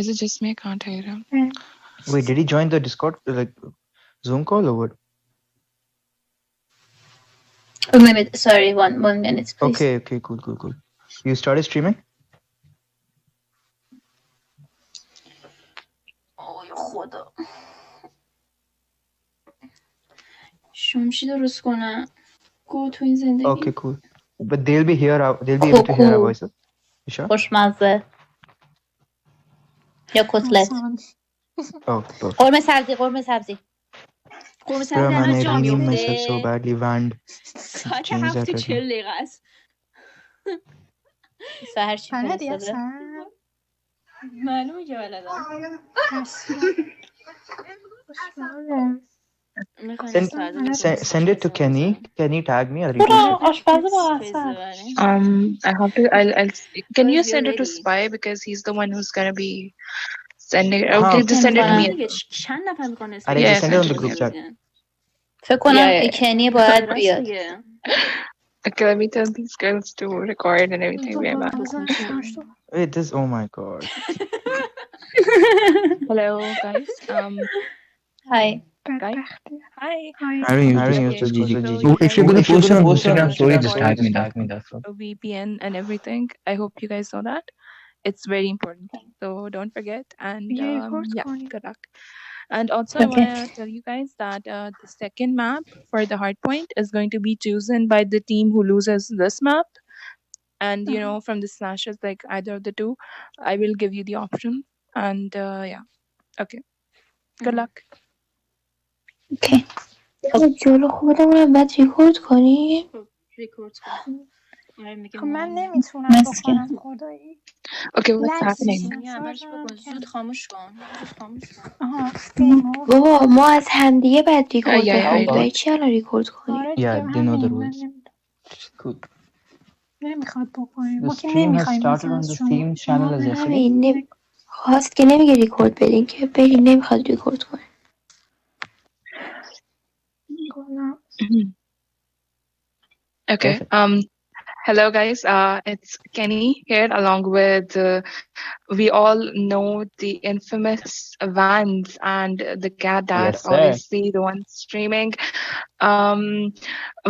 Is it just me? I can't hear him. Wait, did he join the Discord Zoom call or what? Sorry, one minute, please. Okay, cool. You started streaming? خدا شمشی درست کنم گو تو این زندگی. Okay, cool. But they'll be able to hear our voices. You sure? خوشمزه یا کتلت. قرمه سبزی الان جا میفته. so badly wanned. ساعت 7:40 است. سهر چی فرستاده؟ معلومه که بلدم. Send it to Kenny. Kenny, tag me. I'll I have to. I'll. Can you send it to Spy because he's the one who's gonna be sending it. Okay, just send it to me. چند نفر میکنه؟ Yeah, send it on the group chat. فکر کنم کنی باید بیاد. Okay, let me tell these girls to record and everything. Wait, this. Oh my god. Hello, guys. Hi. Guys. Hi. I don't use this. If you're gonna post it on Instagram story, just tag me. That's all. VPN and everything. I hope you guys saw that. It's very important. So don't forget. And good luck. And also, I want to tell you guys that the second map for the hardpoint is going to be chosen by the team who loses this map. And, you know, from the slashes, like either of the two, I will give you the option. And, yeah. Okay. Good luck. Okay. جلو خودمون بعد ریکورد کنیم. ریکورد کنیم. من نمیتونم بکنم خدایی. Okay, what's happening? زود خاموش کن. بابا ما از همدیگه بعد ریکورد کنیم. برای چی الان ریکورد کنیم؟ Yeah, they know the rules. Cool. نمیخواد بکنیم. The stream has started on the same channel as yesterday. خواست که نمیگه ریکورد بدین که برین نمیخواد ریکورد کنیم. Okay. Hello guys. It's Kenny here, along with we all know the infamous Vans and the cat dad, yes, obviously the one streaming.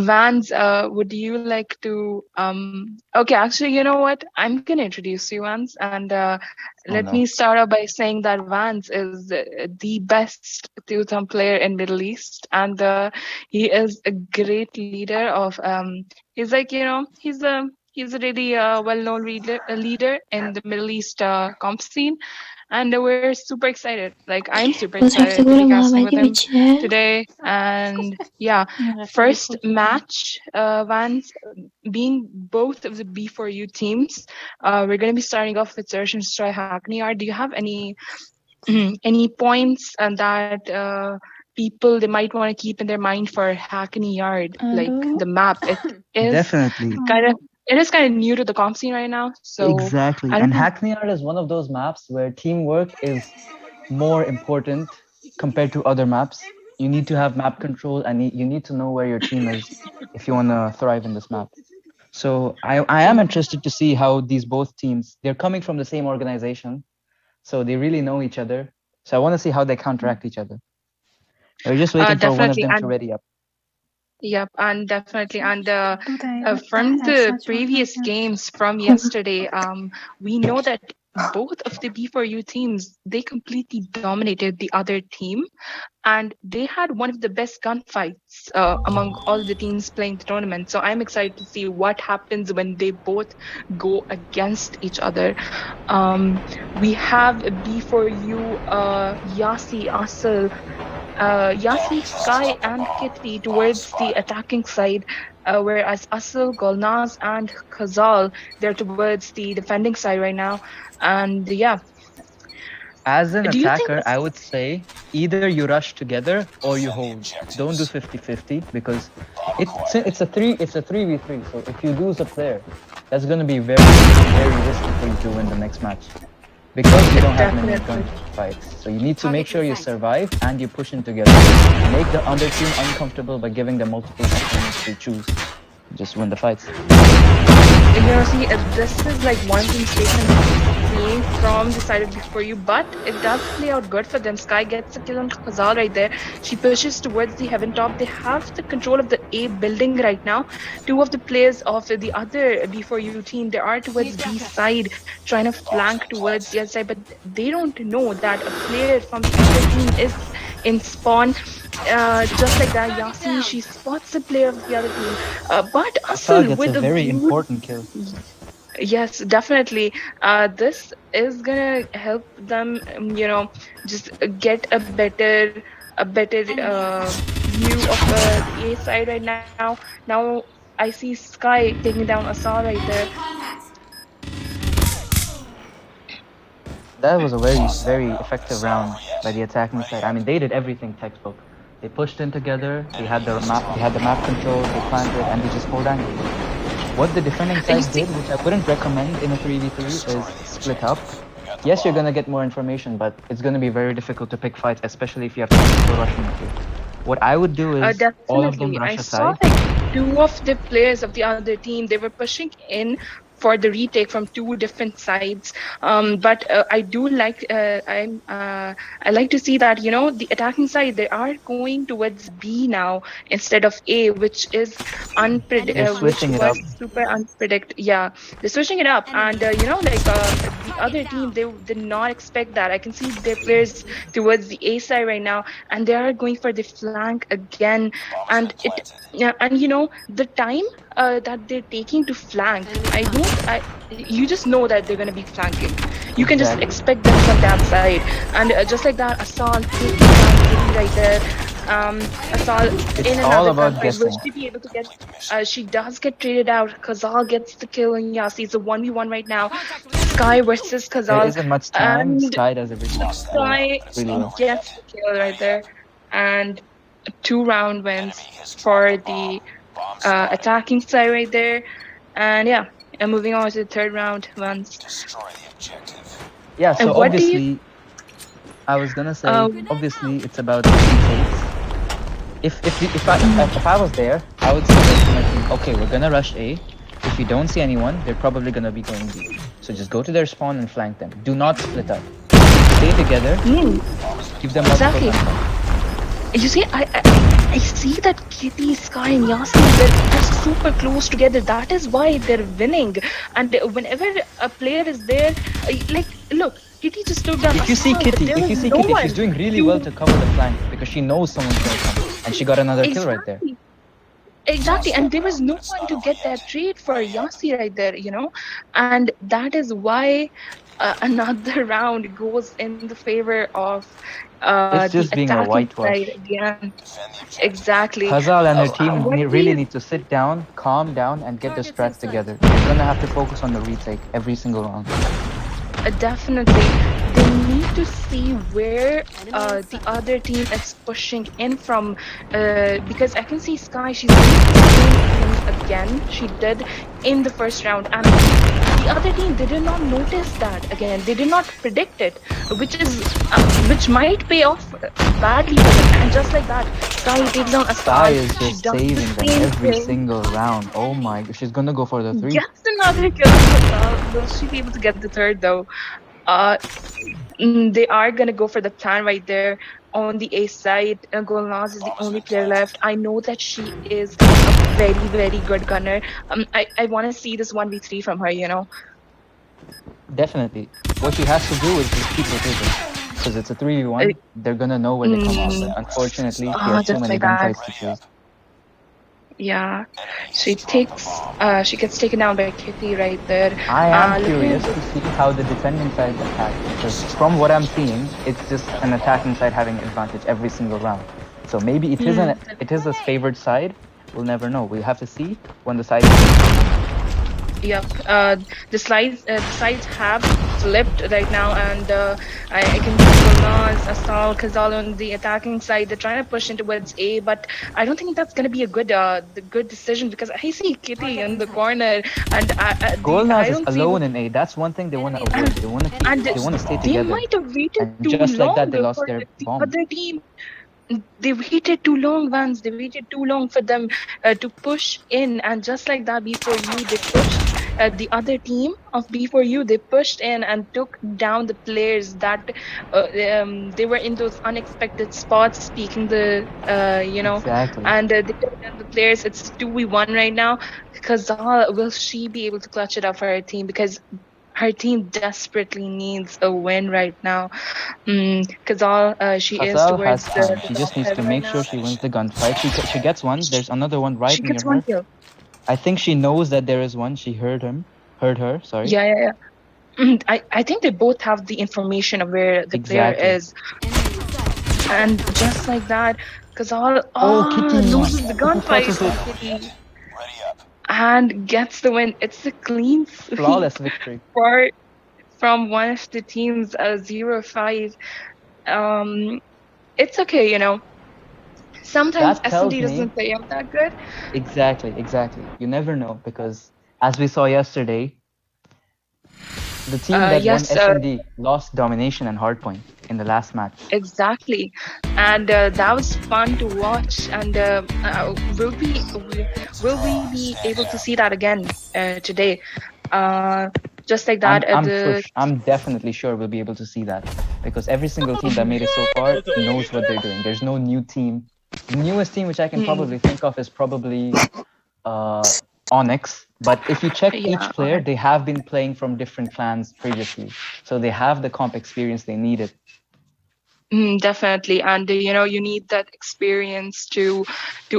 Vans, would you like to? Okay, actually, you know what? I'm gonna introduce you, Vans, and let me start off by saying that Vans is the best two-thumb player in Middle East, and he is a great leader of. He's like, you know, he's a really well-known leader in the Middle East comp scene, and we're super excited. Like, I'm super excited to be casting with him today. And yeah, first match, Vans, being both of the B4U teams, we're going to be starting off with Search and Destroy Hackney Yard. Do you have any points that people they might want to keep in their mind for Hackney Yard, like the map? It is definitely it is kind of new to the comp scene right now. So exactly, and Hackney Yard is one of those maps where teamwork is more important compared to other maps. You need to have map control, and you need to know where your team is if you want to thrive in this map. So I am interested to see how these both teams, they're coming from the same organization, so they really know each other. So I want to see how they counteract each other. We're just waiting for one of them to ready up. Yep, and definitely. And from the previous games from yesterday, we know that both of the B4U teams, they completely dominated the other team. And they had one of the best gunfights among all the teams playing the tournament. So I'm excited to see what happens when they both go against each other. We have B4U, Yasi, Asal, Yasi, Sky, and Kitty towards the attacking side, whereas Asal, Golnaz, and Khazal, they're towards the defending side right now. And yeah. As an attacker, I would say either you rush together or you hold. Don't do 50-50 because it's a 3v3. So if you lose a player, that's going to be very, very risky for you to win the next match. Because you don't have many point fights. So you need to make sure you survive and you push in together. Make the other team uncomfortable by giving them multiple options to choose. Just win the fights. see, this is like one thing seeing from the side of before you, but it does play out good for them. Sky gets a kill on Khazal right there. She pushes towards the heaven top. They have the control of the A building right now. Two of the players of the other before you team, they are towards B side, trying to flank towards the other side, but they don't know that a player from the other team is in spawn. Just like that, Yasi, she spots the player of the other team. But Asal Asul gets with a a very beautiful... important kill. Yes, definitely. This is gonna help them, just get a better view of the A side right now. Now I see Sky taking down Asal right there. That was a very, very effective round by the attacking side. I mean, they did everything textbook. They pushed in together. They had the map control. They planted, and they just hold angles. What the defending side did, which I wouldn't recommend in a 3v3, is split up. Yes, you're gonna get more information, but it's gonna be very difficult to pick fights, especially if you have people rushing at you. What I would do is all of them Definitely. rush I saw aside. like two of the players of the other team, they were pushing in for the retake from two different sides. But I do like I like to see that the attacking side, they are going towards B now instead of A, which is They're which switching it was up. super unpredict. Yeah, they're switching it up, and the other team, they did not expect that. I can see their players towards the A side right now, and they are going for the flank again, and the time that they're taking to flank, you just know that they're going to be flanking. You can just Exactly. expect them from that side, and just like that, Asal taking down Kitty right there. Asal It's in all another about gunfight, will guessing. she be able to get she does get traded out. Khazal gets the kill on Yasi. It's a 1v1 right now. Sky versus There Khazal, isn't much time. and Sky does everything Sky really well. gets the kill right there, and 2-round wins for the attacking side right there. And yeah, and moving on to the third round once. Yeah, so And what do you obviously, I was gonna say, obviously, it's about retakes. If I was there, I would suggest to my team, okay, we're gonna rush A. If you don't see anyone, they're probably gonna be going B. So just go to their spawn and flank them. Do not split up. Stay together. Give them multiple exactly? You see, I see that Kitty, Sky, and Yasi, they're super close together. That is why they're winning. And whenever a player is there, look, Kitty just took down If you see Asal, but Kitty, there if you was see no Kitty, one she's doing really well to cover the flank because she knows someone's gonna come, and she got another kill right there. Exactly, and there was no one to get that trade for Yasi right there, and that is why another round goes in the favor of It's the just being a attacking whitewash. side again. Exactly. Khazal and her team What do really you- need to sit down, calm down, and get their strats together. They're gonna have to focus on the retake every single round. Definitely, they need to see where the other team is pushing in from, because I can see Sky, she's doing the same thing again she did in the first round, and the other team, they did not notice that again. They did not predict it, which might pay off badly for them. And just like that, Sky takes down Asal. Sky is She just does the saving them same every thing. single round. Oh my, she's gonna go for the 3. Gets another kill on Asal. Will she be able to get the third though? They are gonna go for the plan right there on the A side. Golnaz is the only player left. I know that she is a very, very good gunner. I want to see this 1v3 from her. Definitely. What she has to do is just keep rotating. Because it's a 3v1, they're gonna know where they come out. But unfortunately, she has too just many like that. gunfights to choose. Yeah, she gets taken down by Kitty right there. I am looking curious at to see how the defending side attack, because from what I'm seeing, it's just an attacking side having advantage every single round. So maybe it is a favored side. We'll never know. We'll have to see when the side. Yep. The sides have flipped right now, and I can see Golnaz, Asal, Khazal on the attacking side. They're trying to push in towards A, but I don't think that's gonna be a good decision because I see Kitty in the corner, and Golnaz I is don't see alone in A. That's one thing they want to avoid. They want to stay they together. might have waited And too just like long that, they lost for their the bomb. other team. They waited too long, Vance. They waited too long for them to push in, and just like that, before you, they pushed the other team of B4U, they pushed in and took down the players that they were in those unexpected spots, speaking the Exactly. and they took down the players. It's 2v1 right now. Kazal, will she be able to clutch it up for her team? Because her team desperately needs a win right now. Kazal, she is Khazal towards has time. the She top just needs to heaven right make now. sure she wins the gunfight. She gets one. There's another one right She near gets one her. kill. I think she knows that there is one. She heard her. Sorry. Yeah. I think they both have the information of where the player Exactly. is. And just like that, Kazal Kitty loses the gunfight touches on it. Kitty and gets the win. It's a clean sweep Flawless victory. from one of the teams, 0-5. It's okay, Sometimes That tells S&D me doesn't play out that good. exactly. You never know, because as we saw yesterday, the team that won S&D lost domination and hardpoint in the last match. Exactly, and that was fun to watch. And will we be able to see that again today? Just like that, I'm definitely sure we'll be able to see that, because every single team that made it so far knows what they're doing. There's no new team. The newest team which I can probably think of is probably Onyx. But if you check each player, they have been playing from different clans previously, so they have the comp experience they needed. Definitely, and you need that experience to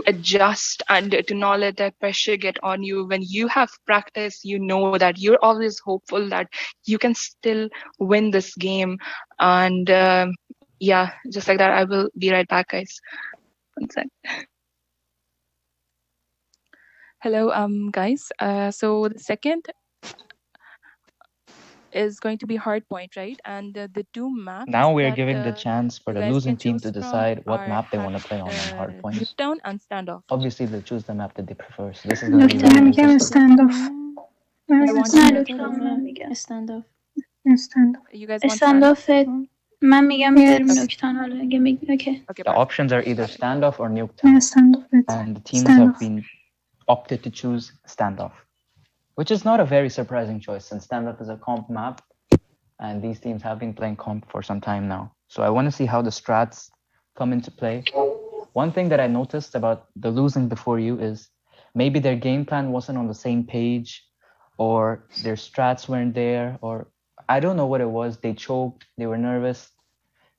adjust and to not let that pressure get on you. When you have practice, you know that you're always hopeful that you can still win this game. And just like that. I will be right back, guys. One sec. Hello, guys. So the second is going to be Hardpoint, right? And the two maps. Now we're giving the chance for the losing team to decide what map they want to play on Hardpoint. Nuketown and Standoff. Obviously, they'll choose the map that they prefer. So this is going to be I'm gonna stand off. Standoff. You guys want standoff. من میگم بریم نوکتان حالا اگه میگی اوکی. The options are either standoff or nuketown. And the teams have been opted to choose standoff, which is not a very surprising choice since standoff is a comp map and these teams have been playing comp for some time now. So I want to see how the strats come into play. One thing that I noticed about the losing before you is maybe their game plan wasn't on the same page, or their strats weren't there, or I don't know what it was. They choked, they were nervous.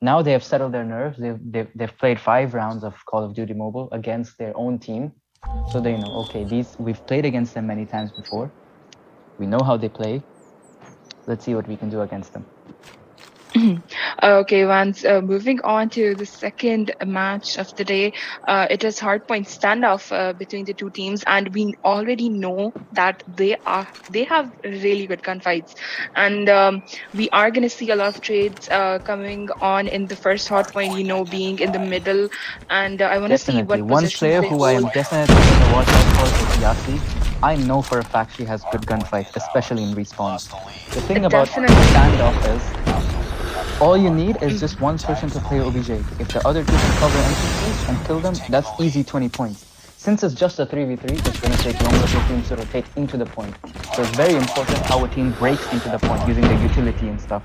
Now they have settled their nerves. They've played 5 rounds of Call of Duty Mobile against their own team. So they know, okay, we've played against them many times before. We know how they play. Let's see what we can do against them. Okay, Vance, moving on to the second match of the day. It is Hardpoint standoff between the two teams, and we already know that they have really good gunfights, and we are going to see a lot of trades coming on in the first Hardpoint, being in the middle, and I want to see what one player who I am definitely going to watch out for is Yasi. I know for a fact she has good gunfights, especially in respawns. The thing about standoff is all you need is just one person to play OBJ. If the other two can cover entrances and kill them, that's easy 20 points. Since it's just a 3v3, it's going to take longer for teams to rotate into the point. So it's very important how a team breaks into the point using the utility and stuff.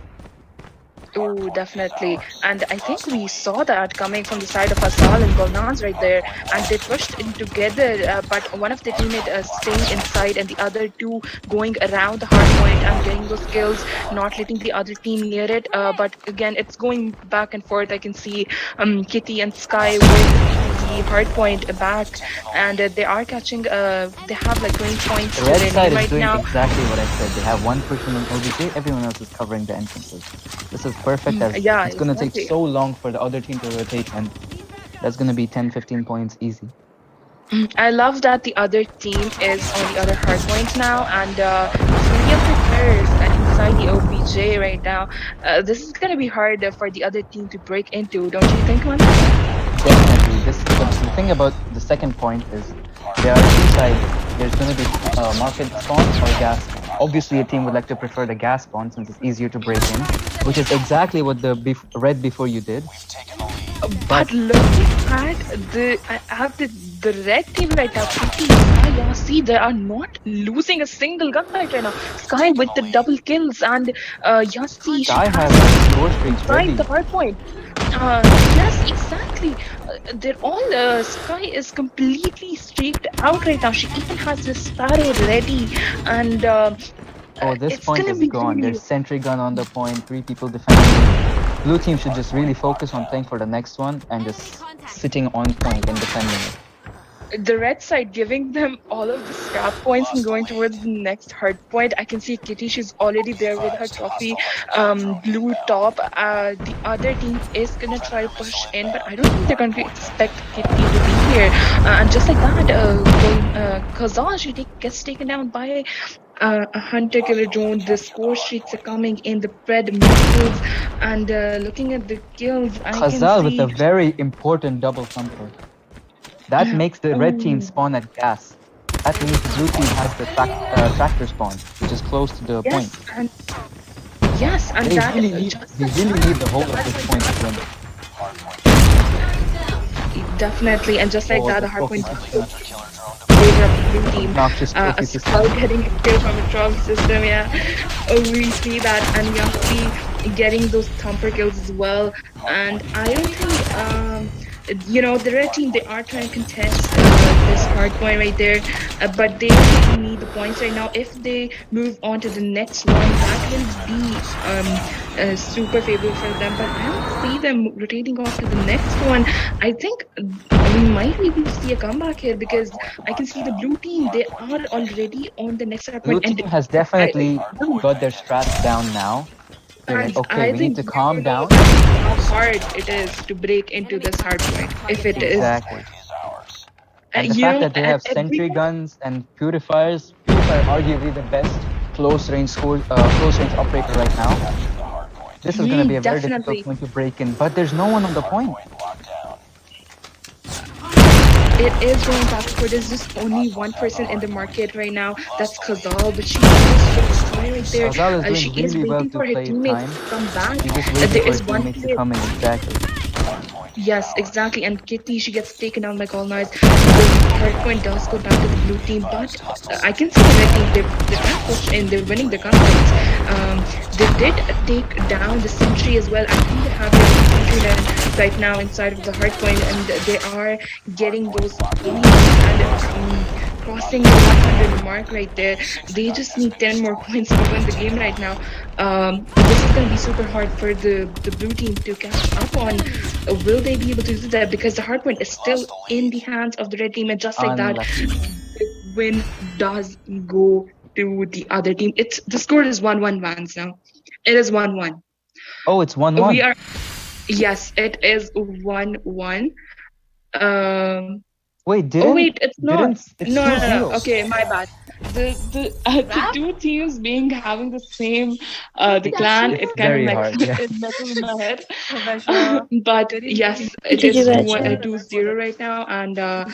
Oh, definitely. And I think we saw that coming from the side of Asal and Golnaz right there. And they pushed in together, but one of the teammates staying inside and the other two going around the hardpoint and getting those kills, not letting the other team near it. But again, it's going back and forth. I can see Kitty and Sky with the hardpoint back. And they are catching, they have like 20 points the red side is doing now. Exactly what I said. They have one person on OBJ, everyone else is covering the entrances. This is perfect as it's going to take so long for the other team to rotate, and that's going to be 10-15 points easy. I love that the other team is on the other hardpoint now, and 3 of the players inside the OBJ right now. This is going to be hard for the other team to break into, don't you think, man? Definitely. The thing about the second point is there are 2 sides. There's going to be market spawn or gas spawn. Obviously, a team would like to prefer the gas spawn since it's easier to break in, which is exactly what the red before you did. But looking at the red team right now, Kitty, Sky, Yasi, they are not losing a single gunfight right now. Sky with the double kills, and Yasi, she Sky has has her score streaks inside ready. the hard point. Yes, exactly. They're all Sky is completely streaked out right now. She even has this Sparrow ready, and Oh, this it's point gonna is be gone. really There's sentry gun on the point, 3 people defending. Blue team should just really focus on playing for the next one and just sitting on point and defending it. the red side giving them all of the scrap points and going towards the next hard point. I can see Kitty, she's already there with her trophy. Blue top. The other team is gonna try to push in, but I don't think they're going to expect Kitty to be here. And just like that, Kazan, gets taken down by a hunter killer drone. The score streaks are coming in, the pred missiles, and looking at the kills, I can Khazal with see. a very important double thumper. That makes the red team spawn at gas. That means the blue team has the tractor spawn, which is close to the point. Yes, and They that really need the whole of this point to win. Definitely, and just like that, The the hard point trophy favor of the blue team. obnoxious A trophy system. Skull getting a kill from a trophy system, yeah. We see that, and Yaki getting those thumper kills as well. And I don't think, the red team, they are trying to contest this hard point right there, but they really need the points right now. If they move on to the next one, that will be super favorable for them. But I don't see them rotating off to the next one. I think we might be able to see a comeback here, because I can see the blue team, they are already on the next hard Blue point. team has definitely got their strats down now. They're like, okay, we need to calm down. How hard it is to break into this hard point, if it is. Exactly. And the fact that they have sentry guns and purifiers, Purifier arguably the best close range operator right now. This is going to be a very difficult point to break in, but there's no one on the point. It is going back for there's just only one person in the market right now. That's Khazal, but she's just right there. Khazal is She doing is really well waiting to for her play teammates time. to come back. She's just waiting There for is her one teammates to come in, exactly. Yes, exactly. And Kitty, she gets taken down by Call Knights. The third point does go back to the blue team, but I can see the red team, they're trying to push in, they're winning the gunfights. They did take down the sentry as well. I think they have their sentry line right now inside of the hard point, and they are getting those points and crossing the 100 mark right there. They just need 10 more points to win the game right now. This is going to be super hard for the blue team to catch up on. Will they be able to do that? Because the hard point is still in the hands of the red team, and just like that, the win does go to the other team. The score is 1-1 Vans now. It is 1-1. Oh, it's 1-1. Yes, it is 1-1. Wait, it's not. It's No. Okay, my bad. The two teams having the same the clan, it kind of it messes in my head. But yes, it is 2-0 right now, and the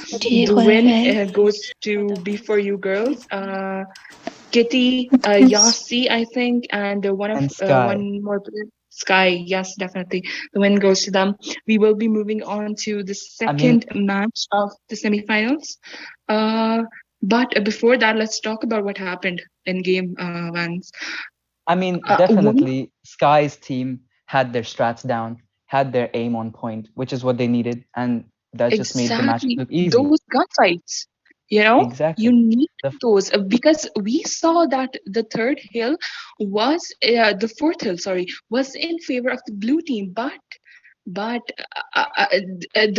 win goes to Be For You girls. Kitty, Yasi, I think, and one more player. Sky, yes, definitely. The win goes to them. We will be moving on to the second match of the semifinals. But before that, let's talk about what happened in game Vans. Definitely, Sky's team had their strats down, had their aim on point, which is what they needed, and that just made the match look easy. Those gunfights. You need those, because we saw that the third hill was the fourth hill, was in favor of the blue team, but the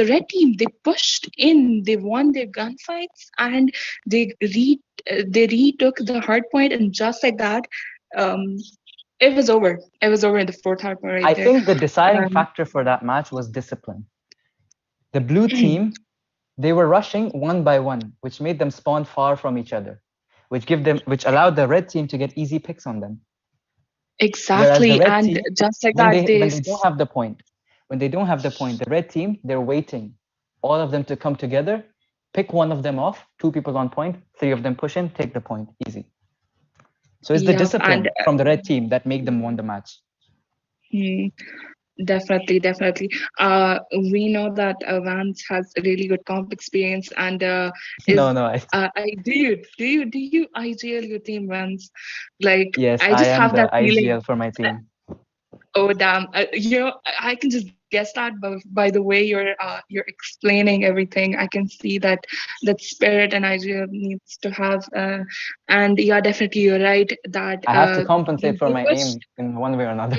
red team, they pushed in, they won their gunfights, and they retook the hard point, and just like that, it was over. It was over in the fourth hard point right there. I think the deciding factor for that match was discipline. The blue team, they were rushing one by one, which made them spawn far from each other, which allowed the red team to get easy picks on them. Exactly, and team, just like that, when they don't have the point, the red team, they're waiting, all of them to come together, pick one of them off, 2 people on point, 3 of them push in, take the point, easy. So it's the discipline from the red team that made them win the match. Definitely, definitely. We know that Vance has a really good comp experience, and is No, do you IGL your team, Vance? Like, yes, I I just am have that the feeling. IGL for my team. Oh damn! I can just guess that by the way you're explaining everything. I can see that spirit and IGL needs to have. And yeah, definitely you're right that I have to compensate for they my pushed. aim in one way or another.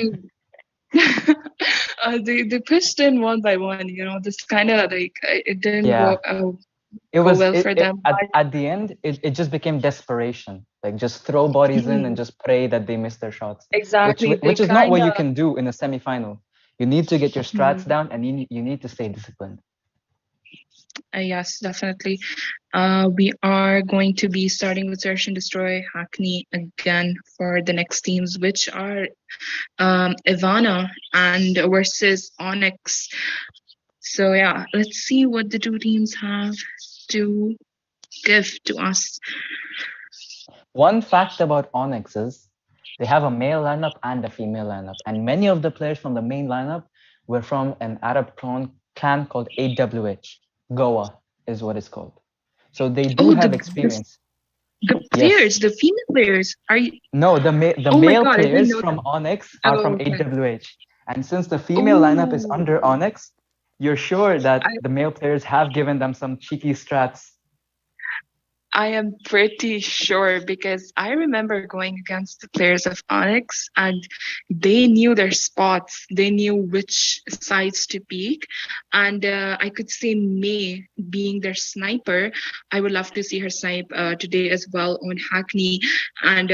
They pushed in one by one. You know, this kind of like it didn't Yeah, it go was well for them. But at the end it just became desperation. Like just throw bodies in and just pray that they miss their shots, exactly, they which is not kind what you of. can do in a semi-final. You need to get your strats down and you need to stay disciplined. Yes, definitely. We are going to be starting with Search and Destroy Hackney again for the next teams, which are Ivana and versus Onyx. So yeah, let's see what the two teams have to give to us. One fact about Onyx is they have a male lineup and a female lineup, and many of the players from the main lineup were from an Arab clan called AWH. Goa is what it's called. So they do Oh, have experience. the Yes. players, the female players, are you? No, the Oh my male God, I didn't players know from that. Onyx are Oh, from okay. AWH. And since the female lineup is Oh, under Onyx, you're sure that I the male players have given them some cheeky strats. I am pretty sure because I remember going against the players of Onyx and they knew their spots. They knew which sides to peek. And I could say May being their sniper. I would love to see her snipe today as well on Hackney and,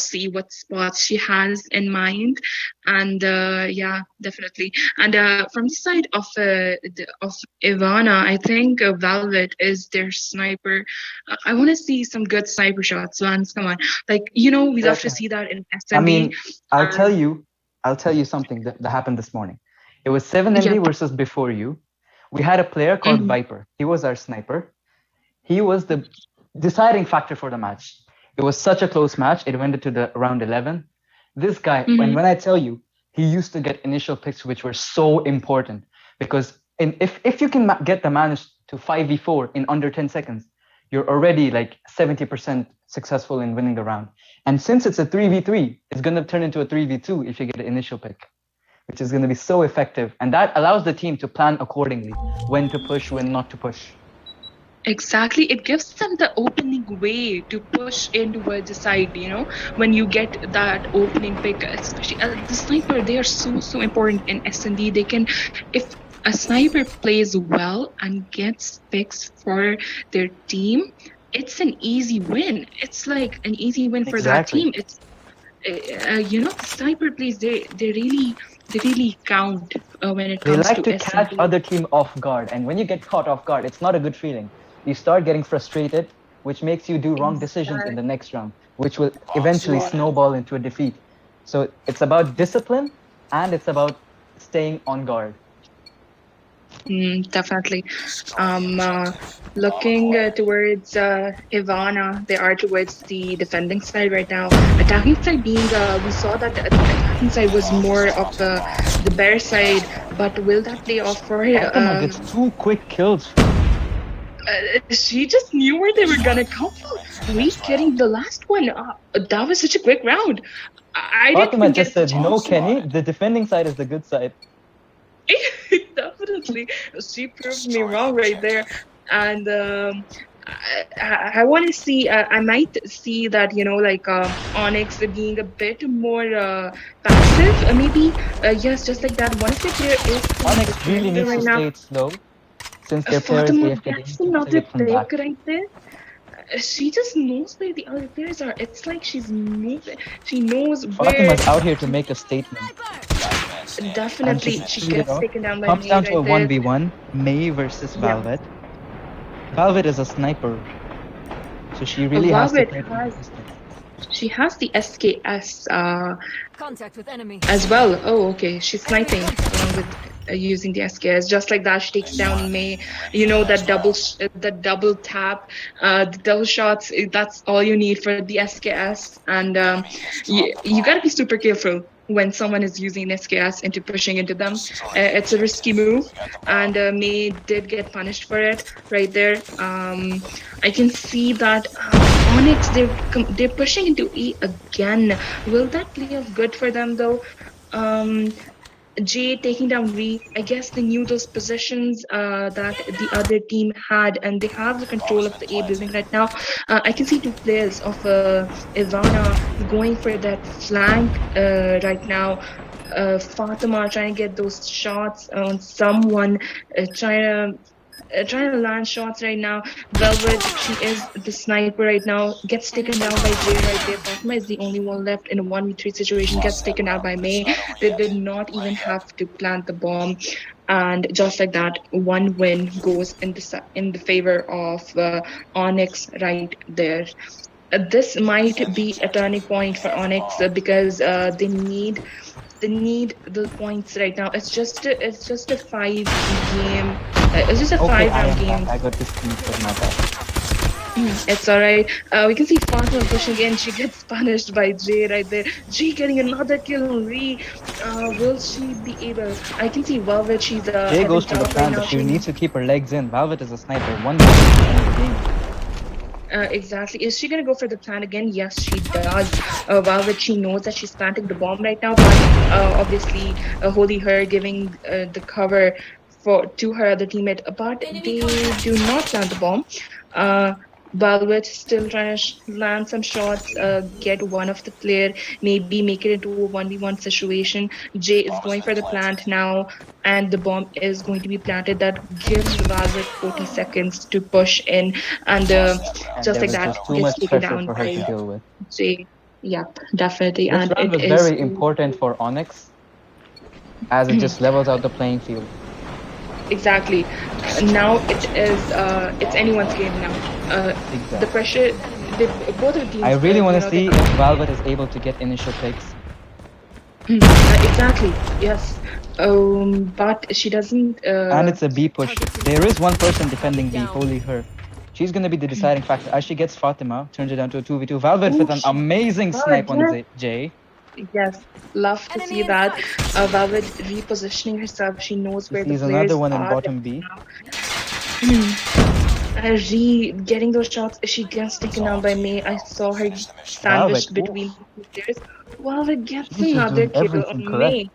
see what spots she has in mind. And yeah, definitely. And from the side of Ivana, I think Velvet is their sniper. I want to see some good sniper shots, Vance. Come on, like we love to Definitely. see that in I SMB. mean, I'll tell you something that happened this morning. It was 7MB Yeah. versus Before You. We had a player called Viper. He was our sniper. He was the deciding factor for the match. It was such a close match. It went into the round 11. This guy, when I tell you, he used to get initial picks which were so important because if you can get the manage to 5v4 in under 10 seconds, you're already like 70% successful in winning the round. And since it's a 3v3, it's going to turn into a 3v2 if you get an initial pick, which is going to be so effective. And that allows the team to plan accordingly, when to push, when not to push. Exactly. It gives them the opening way to push in towards the side, when you get that opening pick, especially the sniper, they are so important in S&D. They can, if a sniper plays well and gets picks for their team, it's an easy win. It's like an easy win for that team. It's, the sniper plays, they really count when it comes to They like to catch other team off guard. And when you get caught off guard, it's not a good feeling. You start getting frustrated, which makes you do wrong decisions in the next round, which will eventually snowball into a defeat. So it's about discipline and it's about staying on guard. Definitely. Looking towards Ivana, they are towards the defending side right now. Attacking side being, we saw that the attacking side was more of the bear side, but will that play off for Fatima gets 2 quick kills. She just knew where they were gonna come from. We getting the last one. That was such a quick round. I Fatima just said, no, Kenny, the defending side is the good side. Definitely. She proved me wrong right there. And I want to see, I might see that, Onyx being a bit more passive, maybe. Yes, just like that. One of the player is Onyx really needs to stay slow. Since their players that's another pick right there. She just knows where the other players are. It's like she's moving. She knows where. Fatima's out here to make a statement. Definitely, she gets taken down by Comes May down to a right 1v1, May versus Velvet. Velvet is a sniper, so she really has to play She has the SKS as well. Oh, okay. She's sniping along with using the SKS. Just like that, she takes down May. That double tap, the double shots. That's all you need for the SKS. And you gotta be super careful when someone is using SKS into pushing into them. It's a risky move, and May did get punished for it right there. I can see that Onyx, they're pushing into E again. Will that play off good for them though? Um, Jay taking down Ree, I guess they knew those positions that the other team had, and they have the control of the A building right now. I can see two players of Ivana going for that flank right now. Fatima trying to get those shots on someone, trying to land shots right now. Velvet, she is the sniper right now, gets taken down by Jay right there. Fatima is the only one left in a 1v3 situation, gets taken out by May. They did not even have to plant the bomb. And just like that, one win goes in the favor of Onyx right there. This might be a turning point for Onyx because they need the points right now. It's just a 5 game. It's just a Okay, 5 round game. I got disconnected, my bad. It's alright. We can see Fatima pushing in. She gets punished by Jay right there. Jay getting another kill on Ree. Will she be able? I can see Velvet. She's Jay goes for the right plan, now. but she needs to keep her legs in. Velvet is a sniper. One minute to end the game. Exactly. Is she gonna go for the plan again? Yes, she does. Velvet, she knows that she's planting the bomb right now, but obviously, Holy Her giving the cover to her other teammate, but they do not plant the bomb. Velvet still trying to land some shots, get one of the player, maybe make it into a 1v1 situation. Jay is going for the plant now, and the bomb is going to be planted. That gives Velvet 40 seconds to push in, and just like that, just too gets much taken pressure down for her by to deal with. Jay. Yep, definitely. This And round was it is very important for Onyx, as it just levels out the playing field. exactly. Now it's anyone's game now. Exactly. The pressure, both of the teams. I really want to see if Velvet is able to get initial picks. Exactly. Yes. But she doesn't. And it's a B push. There is one person defending B, Holy Her. She's gonna be the deciding factor. As she gets Fatima, turns it down to a 2v2. Velvet with an amazing snipe on Jay. Yes, love to see that. Velvet repositioning herself. She knows where the Sees players another one in are bottom B. Getting those shots. She gets taken down by May. I saw her sandwiched between two players. Velvet gets She's another doing kill everything on correct. May.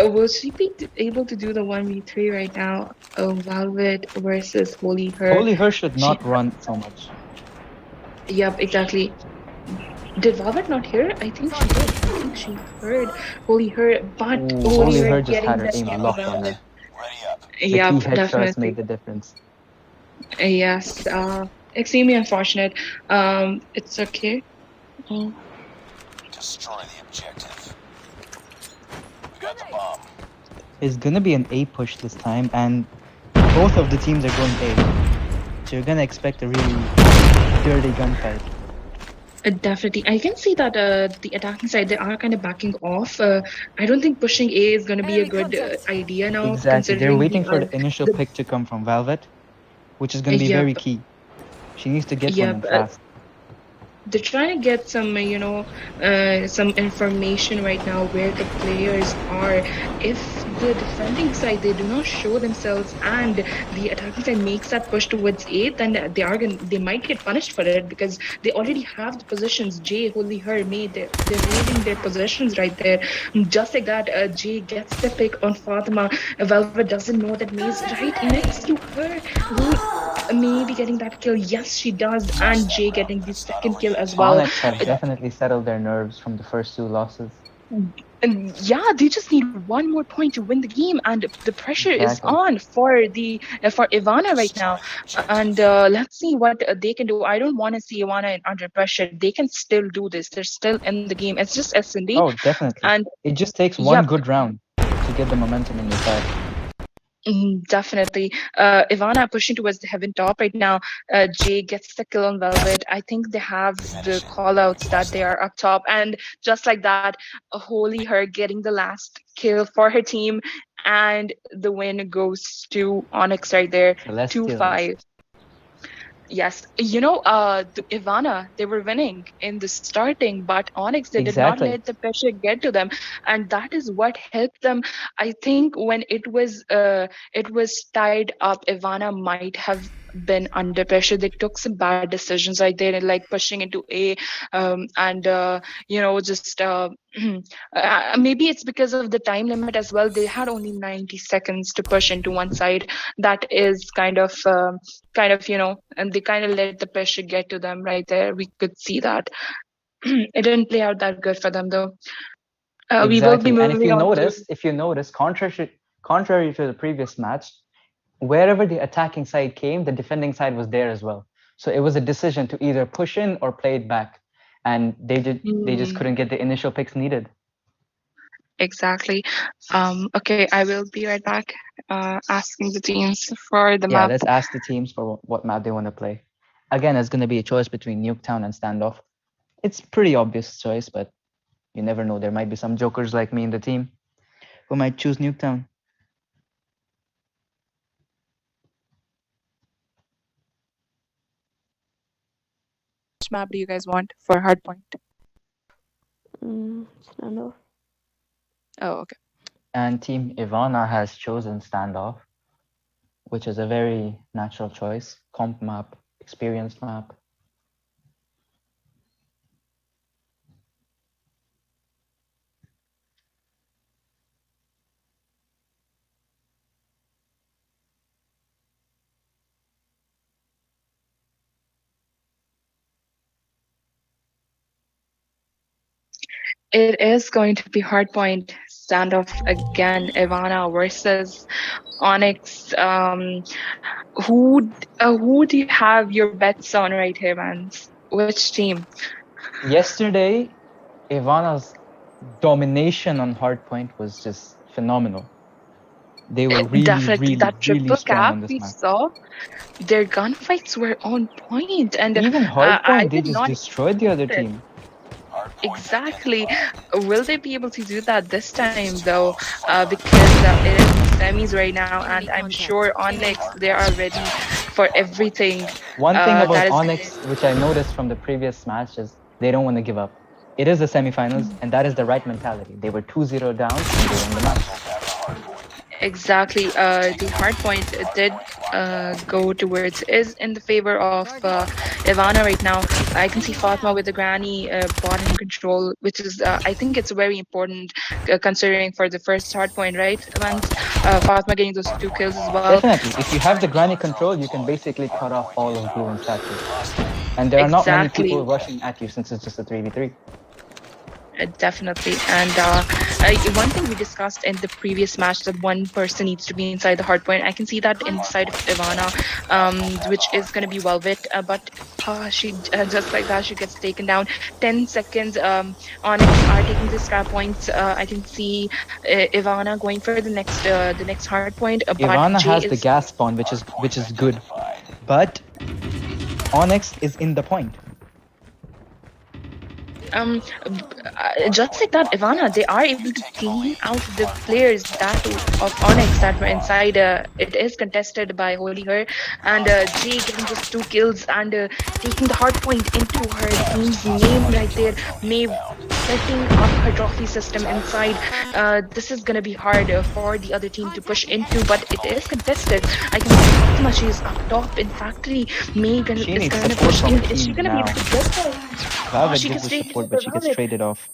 Will she be able to do the 1v3 right now? Velvet versus Holy Her. Holy Her should not run so much. Yep, exactly. Did Velvet not hear? I think she did. I think she heard Holy Her, but Holy Her just getting had her that aim kill locked on Velvet. her. The Yep, key headshots definitely. made the difference. Yes, extremely unfortunate. It's okay. Destroy the objective. We got the bomb. It's gonna be an A push this time, and both of the teams are going A. So you're gonna expect a really dirty gunfight. Definitely. I can see that the attacking side, they are kind of backing off. I don't think pushing A is going to be a good idea now. Exactly. They're waiting for the the initial pick to come from Velvet, which is going to be very key. She needs to get one in fast. They're trying to get some, some information right now where the players are. If the defending side, they do not show themselves and the attacking side makes that push towards A, then they might get punished for it because they already have the positions. Jay, Holy Her, May, they're raiding their positions right there. Just like that, Jay gets the pick on Fatima. Velvet doesn't know that May's right next to her. May be getting that kill. Yes, she does. And Jay getting the second kill as well. Onyx have definitely settled their nerves from the first two losses. And yeah, they just need one more point to win the game, and the pressure is on for Ivana right now. And let's see what they can do. I don't want to see Ivana under pressure. They can still do this. They're still in the game. It's just S&D. Oh, definitely. And it just takes one good round to get the momentum in your side. Definitely. Ivana pushing towards the heaven top right now. Jay gets the kill on Velvet. I think they have the callouts that they are up top. And just like that, Holy Her getting the last kill for her team. And the win goes to Onyx right there. 2-5. Yes, Ivana, they were winning in the starting, but Onyx, they did not Exactly. let the pressure get to them, and that is what helped them. I think when it was tied up, Ivana might have been under pressure. They took some bad decisions right there, like pushing into A, and just maybe it's because of the time limit as well. They had only 90 seconds to push into one side. That is and they kind of let the pressure get to them right there. We could see that. It didn't play out that good for them though. We will be Exactly. And moving on to. if you notice, contrary to the previous match, wherever the attacking side came, the defending side was there as well. So it was a decision to either push in or play it back, and they just couldn't get the initial picks needed. Exactly. Okay, I will be right back. Asking the teams for the Yeah, map. let's ask the teams for what map they want to play. Again, it's going to be a choice between Nuketown and Standoff. It's pretty obvious choice, but you never know. There might be some jokers like me in the team who might choose Nuketown. Which map do you guys want for hardpoint? Standoff. Oh, okay. And Team Ivana has chosen Standoff, which is a very natural choice. Comp map, experienced map. It is going to be hardpoint standoff again. Ivana versus Onyx. Who do you have your bets on right here, man? Which team? Yesterday, Ivana's domination on hardpoint was just phenomenal. They were Definitely that triple strong on cap this we map. saw. Their gunfights were on point, and even hardpoint, they did just not destroyed the other team. Exactly. Will they be able to do that this time though? Because it is semis right now, and I'm sure Onyx, they are ready for everything. One thing that about is Onyx, which I noticed from the previous match, is they don't want to give up. It is the semifinals, and that is the right mentality. They were 2-0 down, and they won the match. Exactly. The hard point did go towards is in the favor of Ivana right now. I can see Fatma with the granny bottom control, which is I think it's very important considering for the first hard point, right? Once Fatma getting those 2 kills as well. Definitely. If you have the granny control, you can basically cut off all of blue and statue. And there are not many people rushing at you since it's just a 3v3. Definitely. And one thing we discussed in the previous match, that one person needs to be inside the hardpoint. I can see that inside of Ivana, which is going to be Velvet, but she just like that, she gets taken down. 10 seconds. Onyx are taking the scrap points. I can see Ivana going for the next hardpoint. Ivana has the gas spawn, which is good, but Onyx is in the point. Just like that, Ivana, they are able to clean out the players of Onyx that were inside. It is contested by Holy Her, and Jay getting just 2 kills and taking the hard point into her team's name right there. May setting up her trophy system inside. This is gonna be hard for the other team to push into, but it is contested. I can see Fatima, she is up top in factory. May is gonna push in. Is she gonna be able to get there? Valve gives the support, but she gets traded off.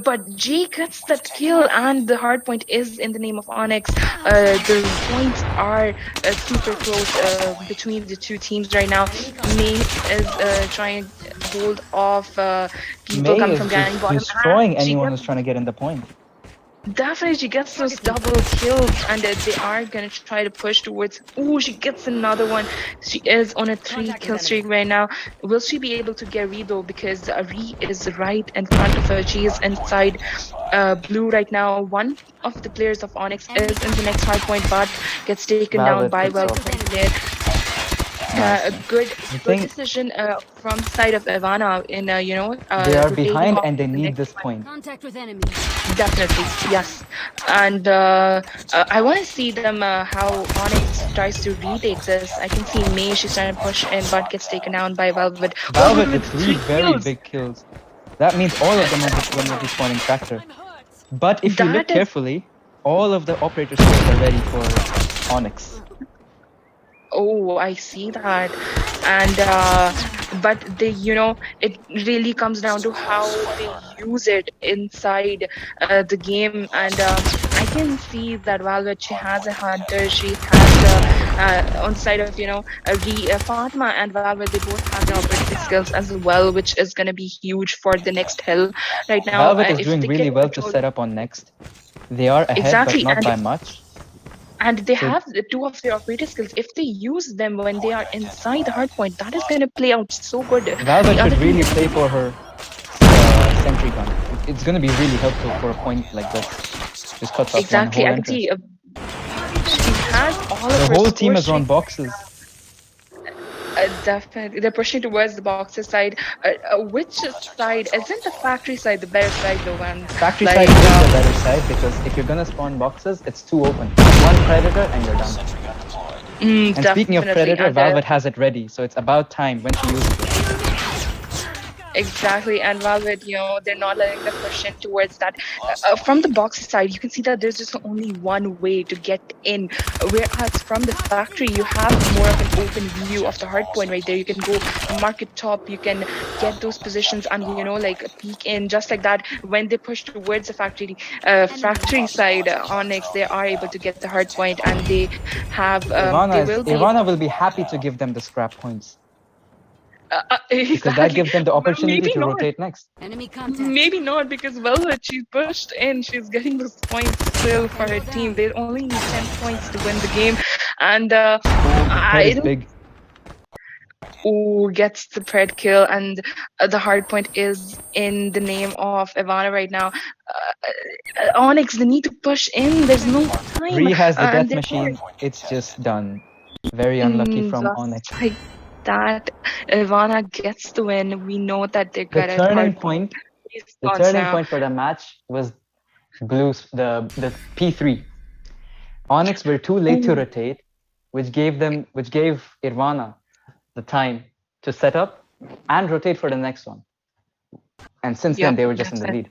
But G gets that kill, and the hard point is in the name of Onyx. The points are super close between the two teams right now. May is trying to hold off people coming from Granny bottom. Destroying anyone who's trying to get in the point. Definitely, she gets those double kills, and they are gonna try to push towards. Ooh, she gets another one. She is on a 3-kill streak right now. Will she be able to get Ree though? Because Ree is right in front of her. She is inside blue right now. One of the players of Onyx is in the next hard point, but gets taken down by Velvet. Good decision from the side of Ivana in they are rotating behind off and they the need next this one. point. Contact with enemy. Definitely, yes. And I want to see them how Onyx tries to retake this. I can see May, she's trying to push in, but gets taken down by Velvet. Velvet with with 3 very big kills. That means all of them are going to be spawning Tractor. But if you look carefully, all of the operator skills are ready for Onyx. Oh, I see that. And but they, it really comes down to how they use it inside the game. And I can see that Velvet, she has a hunter, she has on the side of Fatima and Velvet, they both have the operating skills as well, which is going to be huge for the next hill right now. Velvet is if doing they really can well to control set up on next. They are ahead, exactly, but not by much. And they have the 2 of their operator skills. If they use them when they are inside the hardpoint, that is going to play out so good. Velvet should really play for her sentry gun. It's going to be really helpful for a point like this. Just cuts off one whole entrance. She has all of the her whole team is on boxes. Definitely, they're pushing towards the boxes side. Which side? Isn't the factory side the better side though? Factory side is the better side because if you're gonna spawn boxes, it's too open. One predator and you're done. And speaking of predator, Velvet has it ready, so it's about time when she uses it. Exactly, and Velvet, they're not letting them push in towards that. From the box side, you can see that there's just only one way to get in. Whereas from the factory, you have more of an open view of the hardpoint right there. You can go market top, you can get those positions and like peek in just like that. When they push towards the factory side, Onyx, they are able to get the hardpoint and they have. Ivana will be happy to give them the scrap points. Because that gives them the opportunity to rotate next. Enemy contact. Maybe not, because Velvet, she's pushed in, she's getting those points still for her team. They only need 10 points to win the game. And big. Gets the pred kill, and the hard point is in the name of Ivana right now. Onyx, they need to push in, there's no time. Ree has the death machine, it's just done. Very unlucky from Onyx. Like that, Ivana gets the win. We know that they got the turning point for the match was Blues, the P3. Onyx were too late to rotate, which gave Ivana the time to set up and rotate for the next one. And since then, they were just in the lead.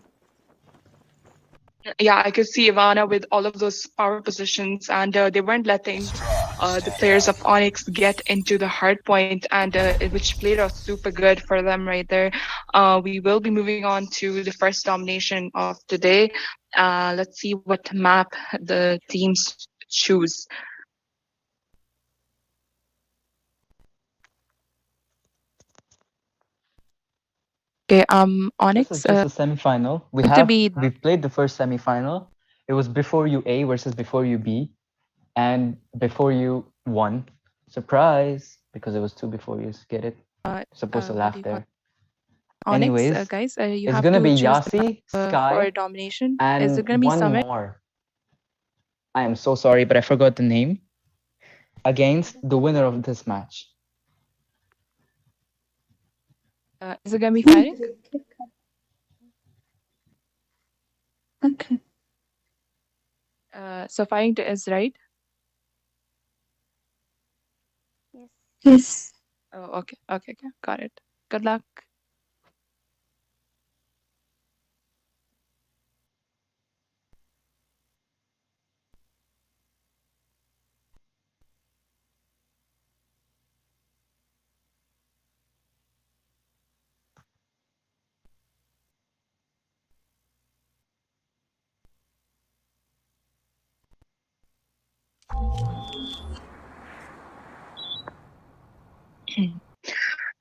Yeah, I could see Ivana with all of those power positions, and they weren't letting the players of Onyx get into the hard point, and which played out super good for them right there. We will be moving on to the first domination of today. Let's see what map the teams choose. Okay, Onyx. This is the semi-final. We've played the first semi-final. It was before you A versus before you B, and before you won. Surprise, because it was 2 before you. Get it? Supposed to laugh there. Onyx, anyways, guys, you it's have gonna to be choose Yasi, Sky, for domination. and Is it gonna be one Summit? more. I am so sorry, but I forgot the name. Against the winner of this match. Is it gonna be fighting? Okay. So fighting is right. Yes. Oh, okay, got it. Good luck.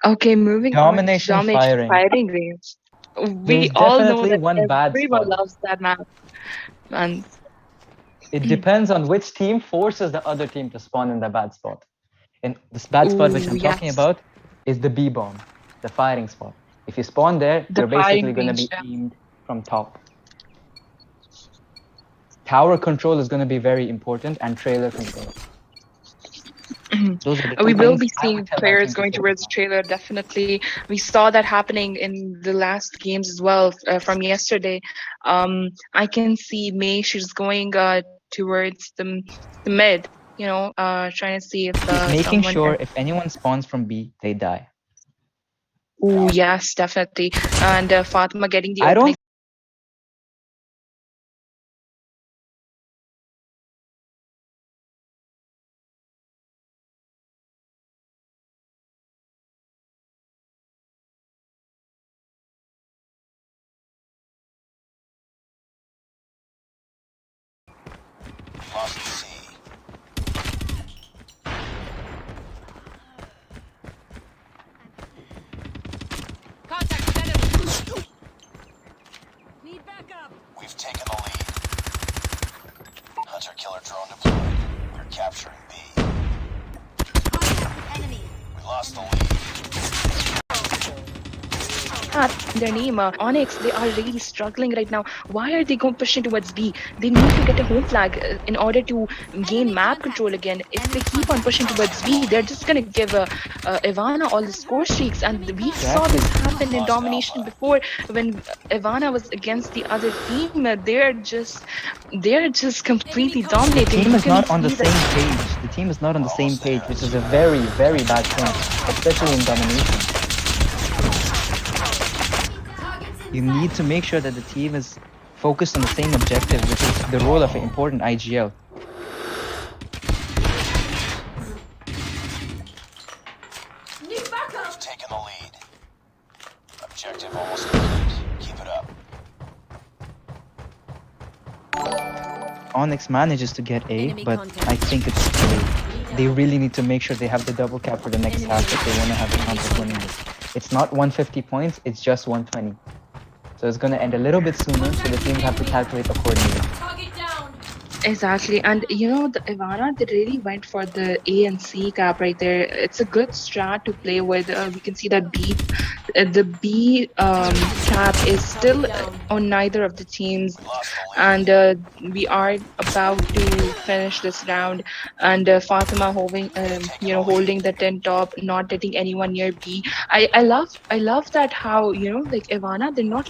Okay, moving Domination on to fighting games. We all know that everyone loves that map. And it depends on which team forces the other team to spawn in the bad spot. And this bad spot which I'm talking about is the B bomb, the firing spot. If you spawn there, you're basically going to be aimed from top. Tower control is going to be very important, and trailer control. Those are the we two will things be I would seeing tell my players team to going focus towards the on. trailer. Definitely, we saw that happening in the last games as well from yesterday. I can see May. She's going towards the mid. Trying to see if She's making someone. sure if anyone spawns from B, they die. Oh yes, definitely. And Fatima getting the I opening. don't Need backup. We've taken the lead. Hunter-killer drone deployed. We're capturing B. Enemy. We lost the lead. Their name, Onyx, they are really struggling right now. Why are they going pushing towards B? They need to get a home flag in order to gain map control again. If they keep on pushing towards B, they're just going to give Ivana all the score streaks. And we saw this happen in domination before when Ivana was against the other team. They're just completely dominating. The team is not on the same page. The team is not on the same page, which is a very, very bad thing, especially in domination. You need to make sure that the team is focused on the same objective, which is the role of an important IGL. Need backup. We've taken the lead. Objective almost complete. Keep it up. Onyx manages to get A, but I think it's too late. They really need to make sure they have the double cap for the next half if they want to have a chance of winning this. It's not 150 points, it's just 120. So it's going to end a little bit sooner, so the teams have to calculate accordingly. Target down. Exactly, and the Ivana, they really went for the A and C cap right there. It's a good strat to play with. We can see that the B cap is still on neither of the teams, and we are about to finish this round. And Fatima holding the 10 top, not letting anyone near B. I love that how like Ivana, they're not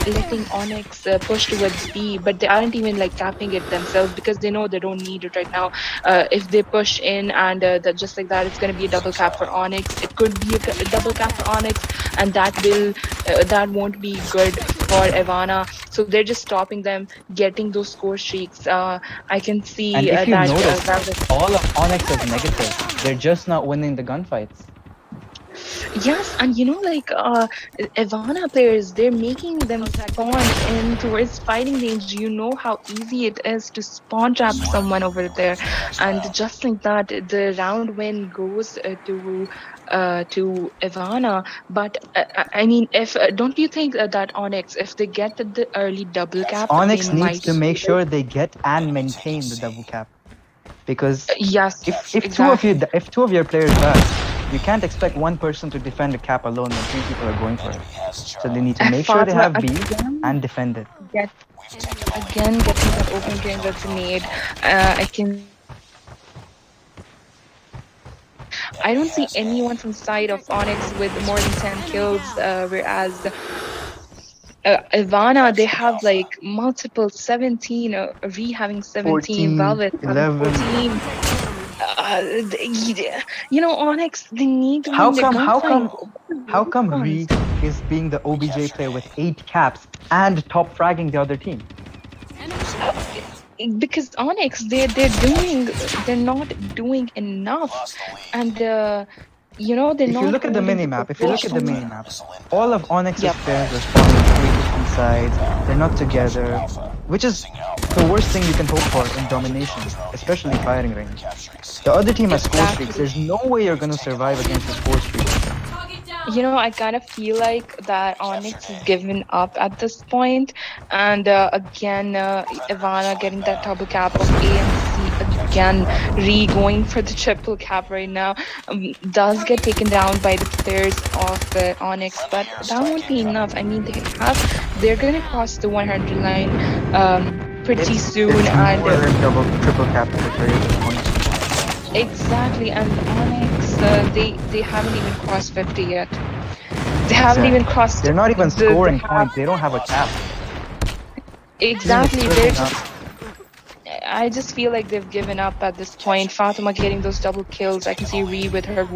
letting Onyx push towards B, but they aren't even like capping it themselves because they know they don't need it right now. If they push in and just like that, it's going to be a double cap for Onyx. It could be a double cap for Onyx, and that won't be good for Ivana. So they're just stopping them getting those score streaks. I can see and if you that notice, all of Onyx is negative. They're just not winning the gunfights. Yes, and Ivana players, they're making them spawn in towards fighting range. You know how easy it is to spawn trap someone over there, and just like that, the round win goes to Ivana. But I mean, if don't you think that Onyx, if they get the early double cap, Onyx they needs might to make sure they get and maintain the double cap, because yes, if two of your players die, you can't expect one person to defend a cap alone when three people are going for it. So they need to make sure they have B and defend it. Getting that open range that's made. I don't see anyone from side of Onyx with more than 10 kills, whereas Ivana, they have like multiple 17, Re having 17, 14, Velvet 11. 14. Onyx, they need to win How the come Re is being the OBJ player with 8 caps and top fragging the other team? Because Onyx, they're not doing enough, and they're if you look at the minimap, all of Onyx's players are spawning on 3 different sides. They're not together, which is the worst thing you can hope for in domination, especially firing range. The other team has score streaks. There's no way you're going to survive against the score streaks. I kind of feel like that Onyx has given up at this point, and again, Ivana getting that double cap of A and C again, Re going for the triple cap right now, does get taken down by the players of Onyx, but that won't be enough. I mean, they're gonna cross the 100 line pretty soon, it's and more than triple cap for the players at once. Exactly, and Onyx, they haven't even crossed 50 yet. They haven't even crossed They're not even the scoring half. points. They don't have a cap. Exactly, they're just. I just feel like they've given up at this point. Fatima getting those double kills. I can see Ree with her